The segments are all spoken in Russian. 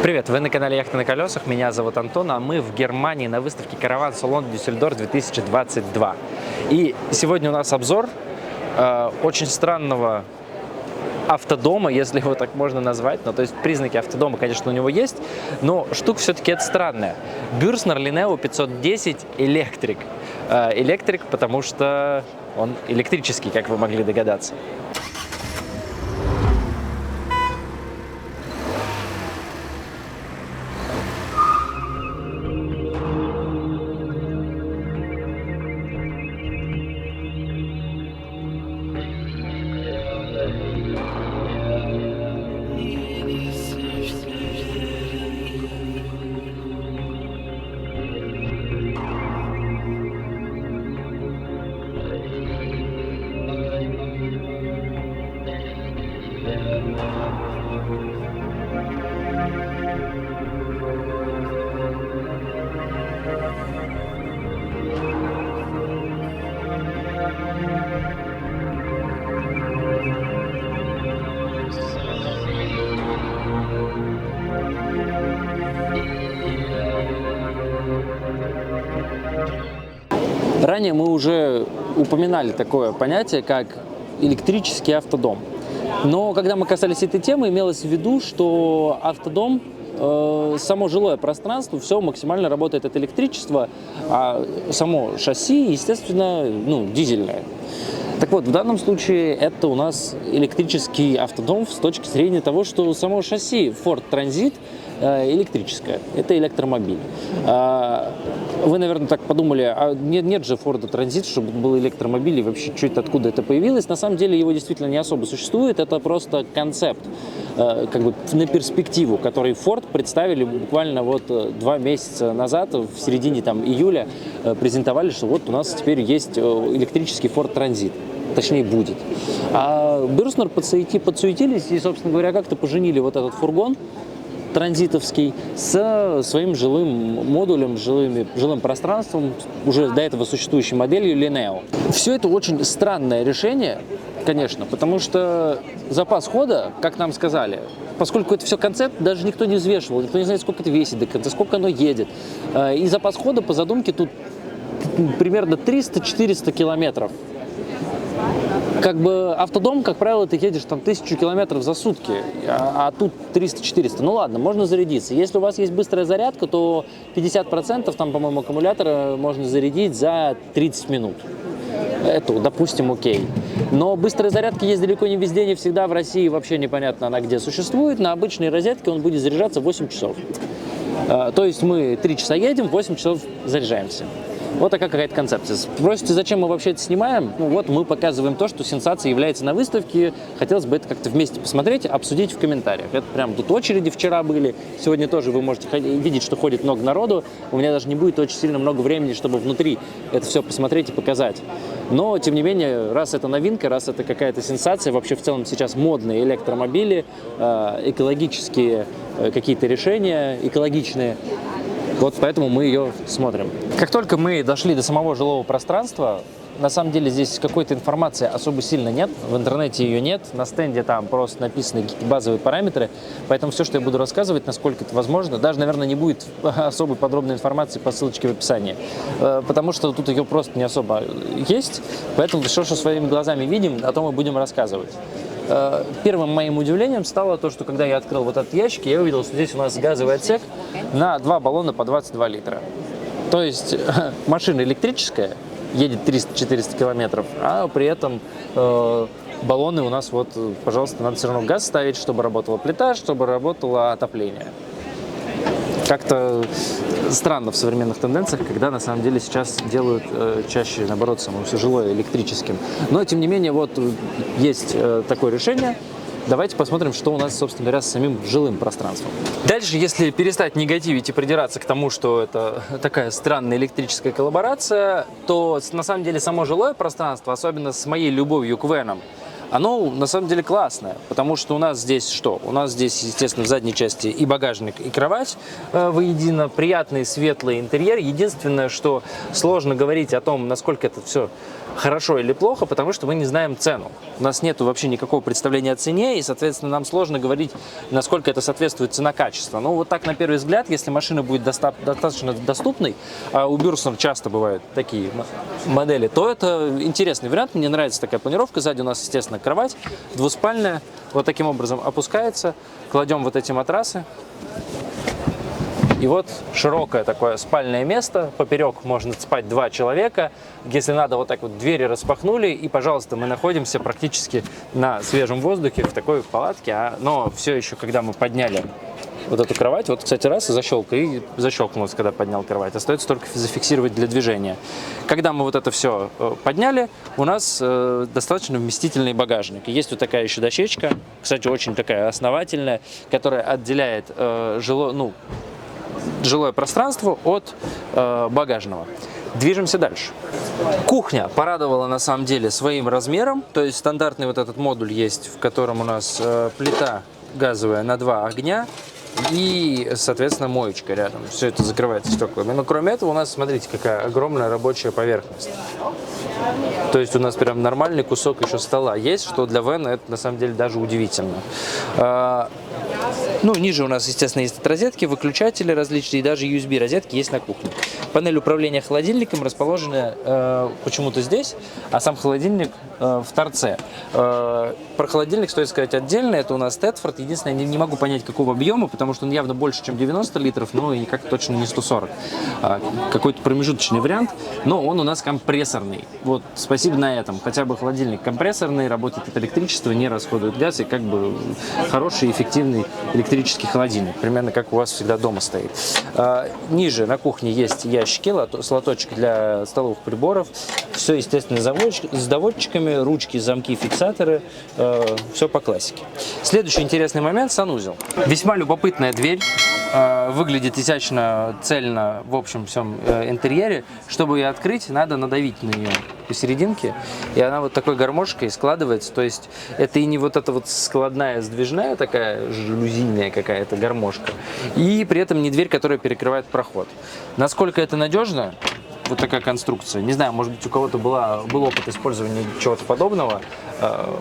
Привет, вы на канале Яхты на колесах, меня зовут Антон, а мы в Германии на выставке Caravan Salon Düsseldorf 2022. И сегодня у нас обзор очень странного автодома, если его так можно назвать. Ну, то есть признаки автодома, конечно, у него есть, но штука все-таки это странная. Bürstner Lineo 510 Electric. Электрик, потому что он электрический, как вы могли догадаться. Ранее мы уже упоминали такое понятие, как электрический автодом. Но когда мы касались этой темы, имелось в виду, что автодом, само жилое пространство, все максимально работает от электричества, а само шасси, естественно, дизельное. Так вот, в данном случае это у нас электрический автодом с точки зрения того, что само шасси Ford Transit электрическое, это электромобиль. Вы, наверное, так подумали, а нет же Ford Transit, чтобы был электромобиль, и вообще чуть откуда это появилось. На самом деле его действительно не особо существует, это просто концепт, как бы на перспективу, который Ford представили буквально вот 2 месяца назад, в середине июля, презентовали, что вот у нас теперь есть электрический Ford Transit. Точнее, будет. А Bürstner подсуетились и, собственно говоря, как-то поженили вот этот фургон транзитовский с своим жилым модулем, жилым пространством, уже до этого существующей моделью Lineo. Все это очень странное решение, конечно, потому что запас хода, как нам сказали, поскольку это все концепт, даже никто не взвешивал, никто не знает, сколько это весит до конца, сколько оно едет. И запас хода по задумке тут примерно 300-400 километров. Как бы автодом, как правило, ты едешь 1000 километров за сутки, а тут 300-400. Ну ладно, можно зарядиться. Если у вас есть быстрая зарядка, то 50% по-моему, аккумулятора можно зарядить за 30 минут. Это, допустим, окей. Но быстрая зарядка есть далеко не везде, не всегда. В России вообще непонятно, она где существует. На обычной розетке он будет заряжаться 8 часов. То есть мы 3 часа едем, 8 часов заряжаемся. Вот такая какая-то концепция. Спросите, зачем мы вообще это снимаем? Вот мы показываем то, что сенсацией является на выставке. Хотелось бы это как-то вместе посмотреть, обсудить в комментариях. Это прям тут очереди вчера были. Сегодня тоже вы можете видеть, что ходит много народу. У меня даже не будет очень сильно много времени, чтобы внутри это все посмотреть и показать. Но, тем не менее, раз это новинка, раз это какая-то сенсация, вообще в целом сейчас модные электромобили, экологические какие-то решения, экологичные, вот поэтому мы ее смотрим. Как только мы дошли до самого жилого пространства, на самом деле здесь какой-то информации особо сильно нет, в интернете ее нет, на стенде там просто написаны какие-то базовые параметры, поэтому все, что я буду рассказывать, насколько это возможно, даже, наверное, не будет особой подробной информации по ссылочке в описании, потому что тут ее просто не особо есть, поэтому все, что своими глазами видим, о том мы будем рассказывать. Первым моим удивлением стало то, что когда я открыл вот этот ящик, я увидел, что здесь у нас газовый отсек на 2 баллона по 22 литра. То есть машина электрическая, едет 300-400 километров, а при этом баллоны у нас вот, пожалуйста, надо все равно газ ставить, чтобы работала плита, чтобы работало отопление. Как-то странно в современных тенденциях, когда на самом деле сейчас делают чаще, наоборот, само все жилое электрическим. Но, тем не менее, вот есть такое решение. Давайте посмотрим, что у нас, собственно говоря, с самим жилым пространством. Дальше, если перестать негативить и придираться к тому, что это такая странная электрическая коллаборация, то на самом деле само жилое пространство, особенно с моей любовью к венам, оно на самом деле классное, потому что у нас здесь что? У нас здесь, естественно, в задней части и багажник, и кровать воедино, приятный светлый интерьер. Единственное, что сложно говорить о том, насколько это все хорошо или плохо, потому что мы не знаем цену. У нас нет вообще никакого представления о цене, и, соответственно, нам сложно говорить, насколько это соответствует цена-качество. Но вот так, на первый взгляд, если машина будет достаточно доступной, а у Бюрснер часто бывают такие модели, то это интересный вариант. Мне нравится такая планировка. Сзади у нас, естественно, кровать двуспальная. Вот таким образом опускается. Кладем вот эти матрасы. И вот широкое такое спальное место, поперек можно спать 2 человека. Если надо, вот так вот двери распахнули, и, пожалуйста, мы находимся практически на свежем воздухе в такой палатке. Но все еще, когда мы подняли вот эту кровать, вот, кстати, раз и защелкнулось, когда поднял кровать. Остается только зафиксировать для движения. Когда мы вот это все подняли, у нас достаточно вместительный багажник. Есть вот такая еще дощечка, кстати, очень такая основательная, которая отделяет жилое пространство от багажного. Движемся дальше. Кухня порадовала на самом деле своим размером. То есть стандартный вот этот модуль есть, в котором у нас плита газовая на 2 огня и, соответственно, моечка рядом. Все это закрывается стеклами. Но кроме этого у нас, смотрите, какая огромная рабочая поверхность. То есть у нас прям нормальный кусок еще стола есть, что для вэна это на самом деле даже удивительно. Ниже у нас, естественно, есть розетки, выключатели различные, и даже USB-розетки есть на кухне. Панель управления холодильником расположена почему-то здесь, а сам холодильник в торце. Про холодильник стоит сказать отдельно, это у нас Тедфорд. Единственное, я не могу понять, какого объема, потому что он явно больше, чем 90 литров, но и никак точно не 140. Какой-то промежуточный вариант, но он у нас компрессорный. Вот, спасибо на этом. Хотя бы холодильник компрессорный, работает от электричества, не расходует газ, и как бы хороший, эффективный электрический холодильник, примерно как у вас всегда дома стоит. Ниже на кухне есть ящики с лоточек для столовых приборов. Все, естественно, с доводчиками, ручки, замки, фиксаторы. Все по классике. Следующий интересный момент – санузел. Весьма любопытная дверь. Выглядит изящно, цельно в общем всем интерьере. Чтобы ее открыть, надо надавить на нее посерединке, и она вот такой гармошкой складывается. То есть это и не вот эта вот складная, сдвижная такая жалюзийная какая-то гармошка, и при этом не дверь, которая перекрывает проход. Насколько это надежно, вот такая конструкция, не знаю, может быть, у кого-то был опыт использования чего-то подобного,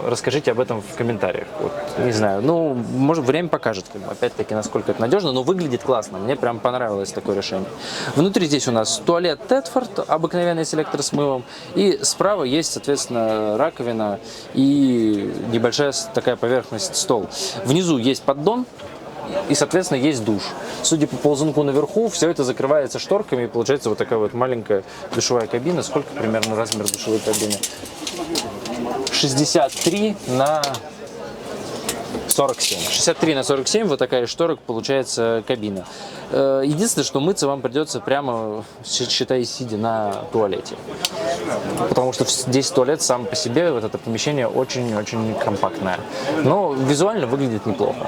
расскажите об этом в комментариях. Вот, не знаю, может, время покажет, опять-таки, насколько это надежно, но выглядит классно, мне прям понравилось такое решение. Внутри здесь у нас туалет Тедфорд, обыкновенный с электросмывом, и справа есть, соответственно, раковина и небольшая такая поверхность, стол. Внизу есть поддон, и, соответственно, есть душ. Судя по ползунку наверху, все это закрывается шторками, и получается вот такая вот маленькая душевая кабина. Сколько примерно размер душевой кабины? 63 на 47. 63 на 47, вот такая шторок получается кабина. Единственное, что мыться вам придется прямо, считай, сидя на туалете. Потому что здесь туалет сам по себе, вот это помещение очень-очень компактное. Но визуально выглядит неплохо.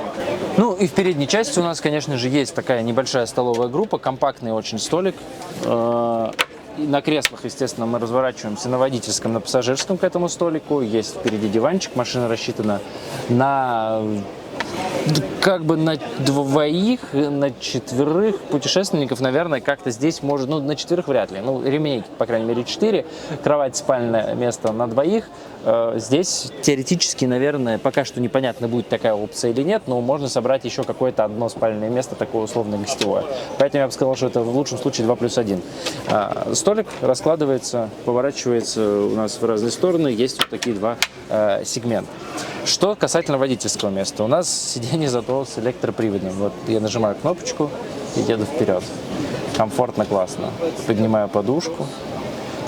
И в передней части у нас, конечно же, есть такая небольшая столовая группа, компактный очень столик. На креслах, естественно, мы разворачиваемся на водительском, на пассажирском к этому столику. Есть впереди диванчик, машина рассчитана на двоих, на 4 путешественников, наверное, как-то здесь может, на 4 вряд ли. Ремней, по крайней мере, 4. Кровать, спальное место на 2. Здесь теоретически, наверное, пока что непонятно, будет такая опция или нет, но можно собрать еще какое-то одно спальное место, такое условно гостевое. Поэтому я бы сказал, что это в лучшем случае 2+1. Столик раскладывается, поворачивается у нас в разные стороны, есть вот такие 2 сегмента. Что касательно водительского места, у нас сиденье зато с электроприводом. Вот я нажимаю кнопочку и еду вперед. Комфортно, классно. Поднимаю подушку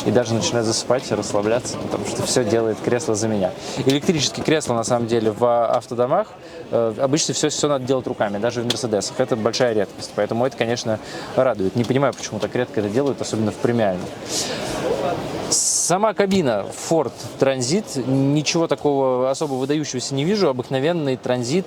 и даже начинаю засыпать и расслабляться, потому что все делает кресло за меня. Электрические кресла, на самом деле, в автодомах обычно все надо делать руками, даже в Мерседесах. Это большая редкость, поэтому это, конечно, радует. Не понимаю, почему так редко это делают, особенно в премиальных. Сама кабина Ford Transit, ничего такого особо выдающегося не вижу. Обыкновенный транзит,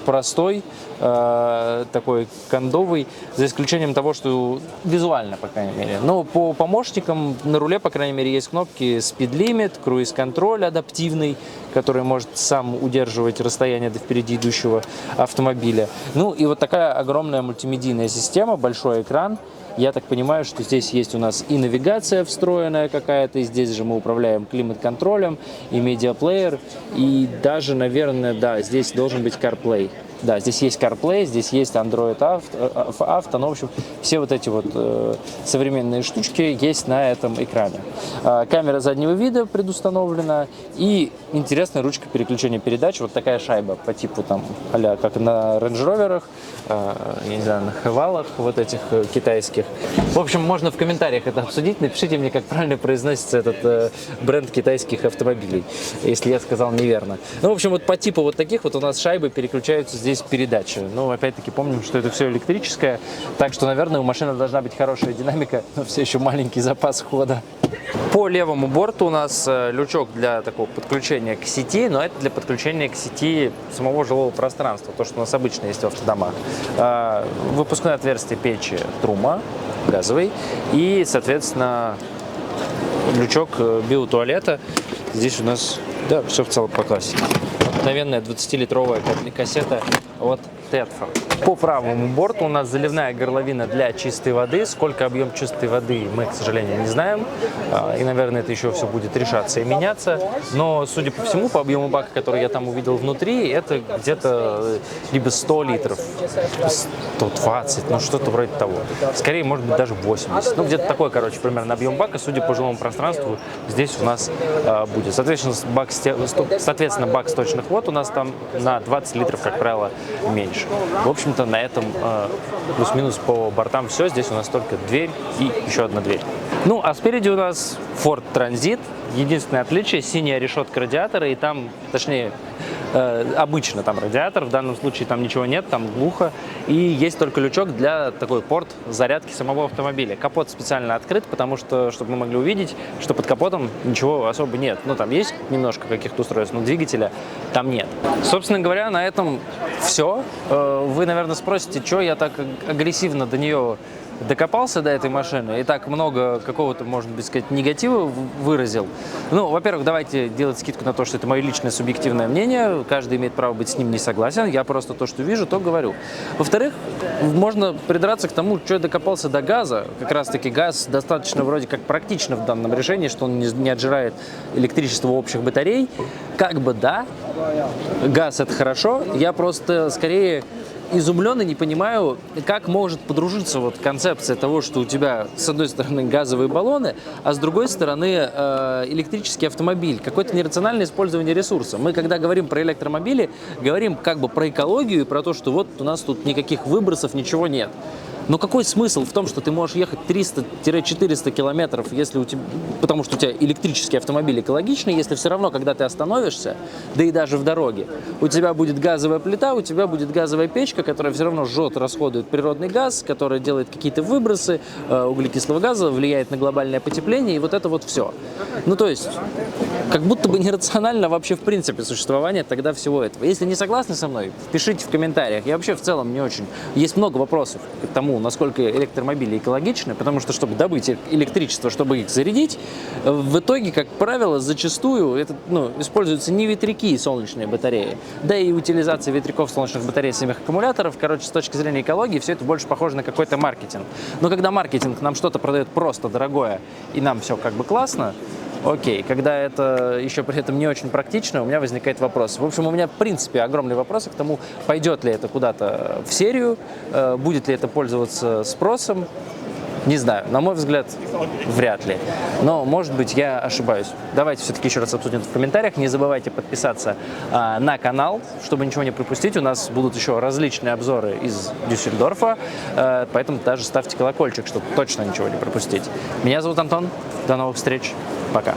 простой, такой кондовый, за исключением того, что визуально, по крайней мере. Но по помощникам на руле, по крайней мере, есть кнопки Speed Limit, Cruise Control адаптивный, который может сам удерживать расстояние до впереди идущего автомобиля. Ну и вот такая огромная мультимедийная система, большой экран. Я так понимаю, что здесь есть у нас и навигация встроенная какая-то, и здесь же мы управляем климат-контролем, и медиаплеер, и даже, наверное, да, здесь должен быть CarPlay. Да, здесь есть CarPlay, здесь есть Android Auto, ну, в общем, все вот эти вот современные штучки есть на этом экране. Камера заднего вида предустановлена и интересная ручка переключения передач, вот такая шайба по типу там а-ля как на Range Rover'ах, я не знаю, на Хевалах вот этих китайских. В общем, можно в комментариях это обсудить, напишите мне, как правильно произносится этот бренд китайских автомобилей, если я сказал неверно. Ну, в общем, вот по типу вот таких вот у нас шайбы переключаются здесь передачи. Но опять-таки помним, что это все электрическое, так что, наверное, у машины должна быть хорошая динамика, но все еще маленький запас хода. По левому борту у нас лючок для такого подключения к сети, но это для подключения к сети самого жилого пространства, то, что у нас обычно есть в автодомах. Выпускное отверстие печи Трума, газовый, и, соответственно, лючок биотуалета. Здесь у нас, да, все в целом по классике. Обыкновенная 20-литровая кассета от Тетфорд. По правому борту у нас заливная горловина для чистой воды. Сколько объем чистой воды, мы, к сожалению, не знаем. И, наверное, это еще все будет решаться и меняться. Но, судя по всему, по объему бака, который я там увидел внутри, это где-то либо 100 литров, 120, ну что-то вроде того. Скорее, может быть, даже 80. Ну, где-то такой, короче, примерно объем бака, судя по жилому пространству, здесь у нас будет. Соответственно, бак сточных вод у нас там на 20 литров, как правило, меньше. В общем-то, на этом плюс-минус по бортам все. Здесь у нас только дверь и еще одна дверь. Ну, а спереди у нас Ford Transit. Единственное отличие — синяя решетка радиатора, и там, точнее, обычно там радиатор, в данном случае там ничего нет, там глухо, и есть только лючок для такой порт зарядки самого автомобиля. Капот специально открыт, потому что, чтобы мы могли увидеть, что под капотом ничего особо нет. Ну, там есть немножко каких-то устройств, но двигателя там нет. Собственно говоря, на этом все. Вы, наверное, спросите, что я так агрессивно до нее докопался, до этой машины, и так много какого-то, может быть, сказать, негатива выразил. Ну, во-первых, давайте делать скидку на то, что это мое личное субъективное мнение, каждый имеет право быть с ним не согласен, я просто то, что вижу, то говорю. Во-вторых, можно придраться к тому, что я докопался до газа, как раз-таки газ достаточно вроде как практично в данном решении, что он не отжирает электричество общих батарей. Как бы да, газ — это хорошо, я просто скорее изумлен и не понимаю, как может подружиться вот концепция того, что у тебя с одной стороны газовые баллоны, а с другой стороны электрический автомобиль. Какое-то нерациональное использование ресурса. Мы, когда говорим про электромобили, говорим как бы про экологию и про то, что вот у нас тут никаких выбросов, ничего нет. Но какой смысл в том, что ты можешь ехать 300-400 километров, если у тебя, потому что у тебя электрический автомобиль экологичный, если все равно, когда ты остановишься, да и даже в дороге, у тебя будет газовая плита, у тебя будет газовая печка, которая все равно жжет, расходует природный газ, которая делает какие-то выбросы углекислого газа, влияет на глобальное потепление, и вот это вот все. Ну, то есть, как будто бы нерационально вообще в принципе существование тогда всего этого. Если не согласны со мной, пишите в комментариях. Я вообще в целом не очень... Есть много вопросов к тому, насколько электромобили экологичны, потому что, чтобы добыть электричество, чтобы их зарядить, в итоге, как правило, зачастую это, используются не ветряки и солнечные батареи, да и утилизация ветряков, солнечных батарей, самих аккумуляторов. Короче, с точки зрения экологии, все это больше похоже на какой-то маркетинг. Но когда маркетинг нам что-то продает просто дорогое, и нам все как бы классно, окей, когда это еще при этом не очень практично, у меня возникает вопрос. В общем, у меня, в принципе, огромные вопросы к тому, пойдет ли это куда-то в серию, будет ли это пользоваться спросом. Не знаю, на мой взгляд, вряд ли. Но, может быть, я ошибаюсь. Давайте все-таки еще раз обсудим это в комментариях. Не забывайте подписаться на канал, чтобы ничего не пропустить. У нас будут еще различные обзоры из Дюссельдорфа, поэтому даже ставьте колокольчик, чтобы точно ничего не пропустить. Меня зовут Антон. До новых встреч. Пока.